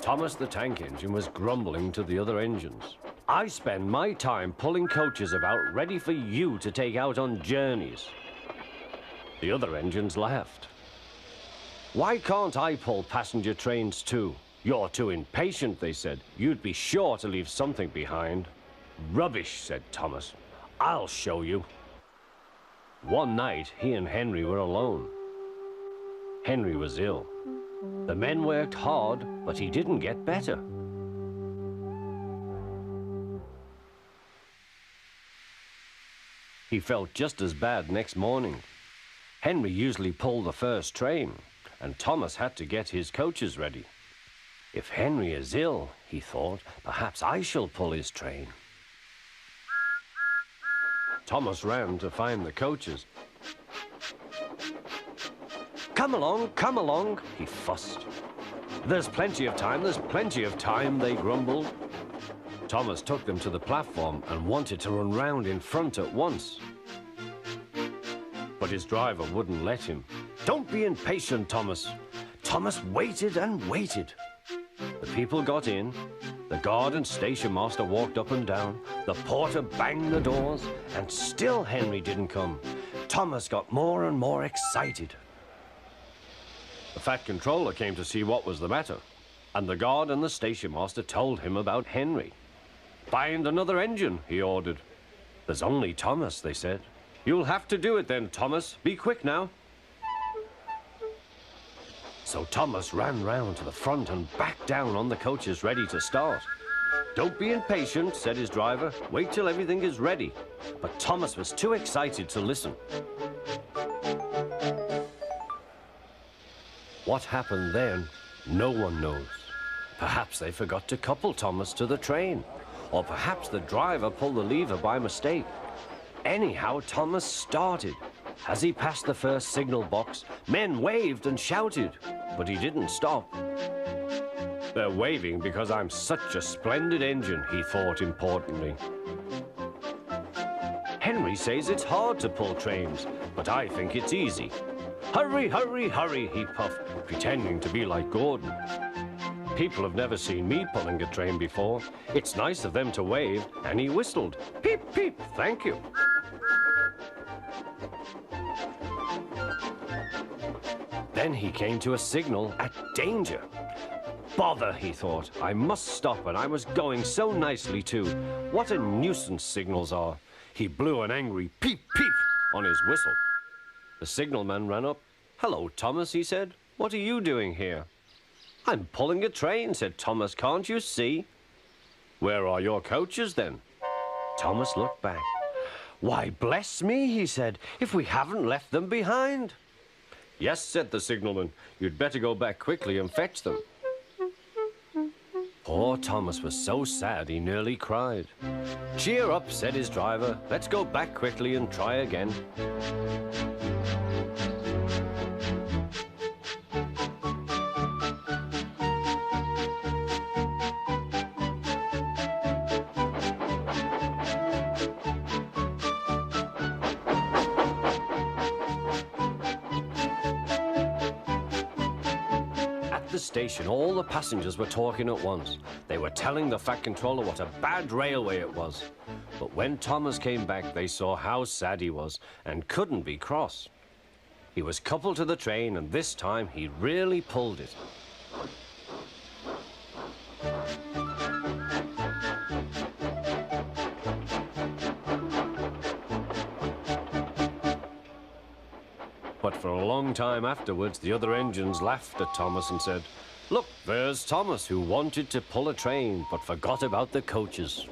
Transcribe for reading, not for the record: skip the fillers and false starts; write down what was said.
Thomas the tank engine was grumbling to the other engines. I spend my time pulling coaches about ready for you to take out on journeys. The other engines laughed. Why can't I pull passenger trains too? You're too impatient, they said. You'd be sure to leave something behind. Rubbish, said Thomas. I'll show you. One night, he and Henry were alone. Henry was ill. The men worked hard, but he didn't get better. He felt just as bad next morning. Henry usually pulled the first train, and Thomas had to get his coaches ready. If Henry is ill, he thought, perhaps I shall pull his train. Thomas ran to find the coaches. Come along, he fussed. There's plenty of time, they grumbled. Thomas took them to the platform and wanted to run round in front at once. But his driver wouldn't let him. Don't be impatient, Thomas. Thomas waited and waited. The people got in. The guard and station master walked up and down. The porter banged the doors, and still Henry didn't come. Thomas got more and more excited. The Fat Controller came to see what was the matter, and the guard and the station master told him about Henry. Find another engine, he ordered. There's only Thomas, they said. You'll have to do it then, Thomas. Be quick now. So Thomas ran round to the front and back down on the coaches ready to start. Don't be impatient, said his driver. Wait till everything is ready. But Thomas was too excited to listen. What happened then, no one knows. Perhaps they forgot to couple Thomas to the train. Or perhaps the driver pulled the lever by mistake. Anyhow, Thomas started. As he passed the first signal box, men waved and shouted, but he didn't stop. They're waving because I'm such a splendid engine, he thought importantly. Henry says it's hard to pull trains, but I think it's easy. Hurry, hurry, hurry, he puffed, pretending to be like Gordon. People have never seen me pulling a train before. It's nice of them to wave, and he whistled. Peep, peep, thank you. Then he came to a signal at danger. Bother, he thought. I must stop, and I was going so nicely too. What a nuisance signals are. He blew an angry peep, peep on his whistle. The signalman ran up. Hello, Thomas, he said. What are you doing here? I'm pulling a train, said Thomas. Can't you see? Where are your coaches, then? Thomas looked back. Why, bless me, he said, if we haven't left them behind. Yes, said the signalman. You'd better go back quickly and fetch them. Poor Thomas was so sad he nearly cried. Cheer up, said his driver. Let's go back quickly and try again. The station, all the passengers were talking at once. They were telling the Fat Controller what a bad railway it was. But when Thomas came back, they saw how sad he was and couldn't be cross. He was coupled to the train, and this time he really pulled it. But for a long time afterwards, the other engines laughed at Thomas and said, Look, there's Thomas, who wanted to pull a train but forgot about the coaches.